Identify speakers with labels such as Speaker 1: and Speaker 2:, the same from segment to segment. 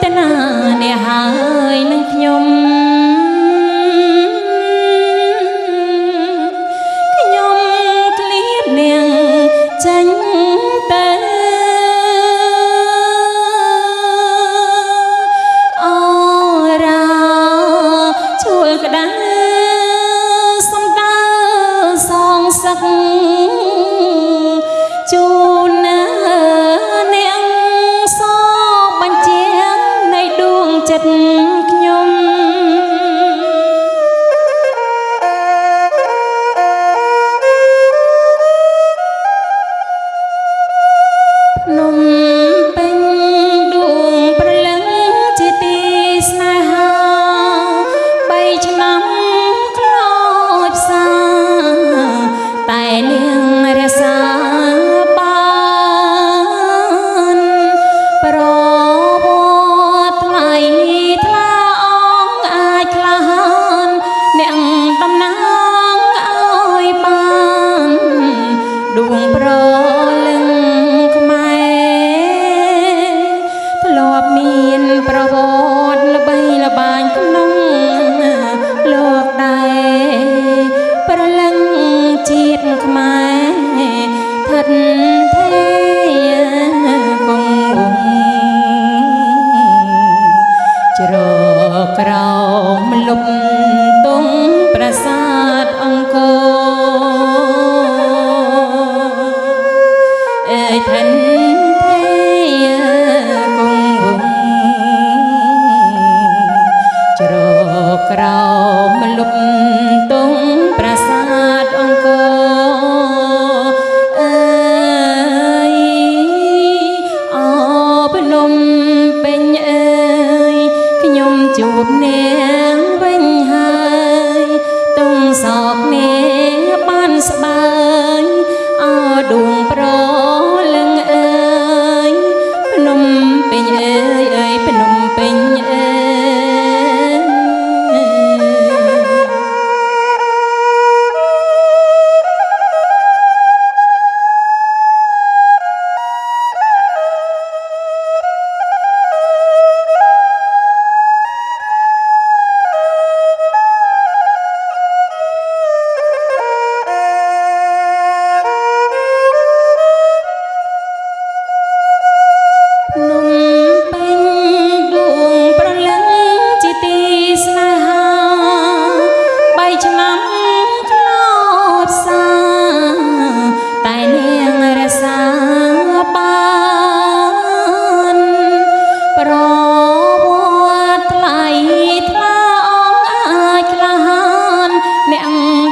Speaker 1: តនាអ្នកហើយនឹងខ្ញុំឃ្លៀតនាងចាញ់ទៅអូរាជួលក្តៅសំដៅសងសឹកជូននាងសបញ្ជានៃដួងចិត្តខ្ញុំភ្នំពេញដួងព្រលឹងជាទីស្នេហា3ឆ្នាំខ្លោចផ្សាតែនាងរក្សាបានប្រវត្តិថ្លៃថ្លាអង្គអាចក្លាហានអ្នកតំណាងឲ្យបានដួងប្រលឹងខ្មែរធ្លាប់មានប្រវត្តិល្បីល្បាញក្នុងលោកដែរប្រលឹងជាតិខ្មែរឋិតថេរគង់វង្សជ្រកក្រោមលុបទង់ប្រាសាទអង្គរអើយឋិតថេរគង់វង្សជ្រកក្រោមលុបទង់ប្រាសាទអង្គរអើយអភ្នំពេញអើយខ្ញុំជួបនាងវិញហើយទង់សោកនាងបានស្បើយអដួងប្រលឹងអើយភ្នំពេញអើយអើយភ្នំពេញអើភ្នំពេញដួងព្រលឹងជាទីស្នេហា3ឆ្នាំខ្លោចផ្សាតែនាងរក្សាបានប្រវត្តិថ្លៃថ្លាអង្គអាចក្លាហានអ្នក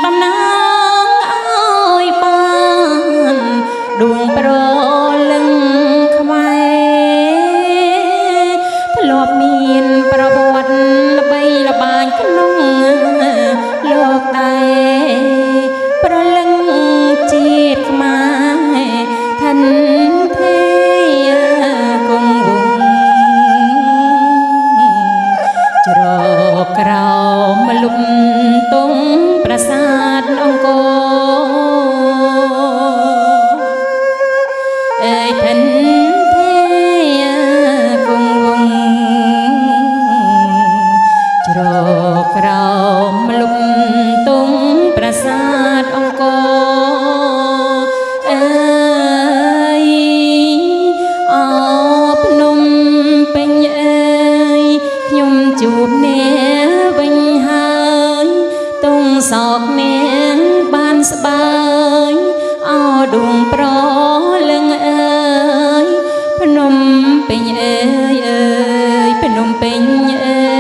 Speaker 1: តំណាងឲ្យបានដួងប្រលឹងខ្មែរធ្លាប់មានប្រវត្តិល្បីល្បាញក្នុងលោកដែរប្រលឹងជាតិខ្មែរឋិនថេរគង់វង្សជ្រកក្រោមលុបទង់ប្រាសាទអង្គរអើយឋិនថេរគង់វង្សជ្រកក្រោមលុបទង់ប្រាសាទអង្គរអើយអភ្នំពេញអើយខ្ញុំជួបនាងវិញហើយទង់សោកនាងបានស្បើយអដួងប្រលឹងអើយភ្នំពេញអើយអើយភ្នំពេញអើ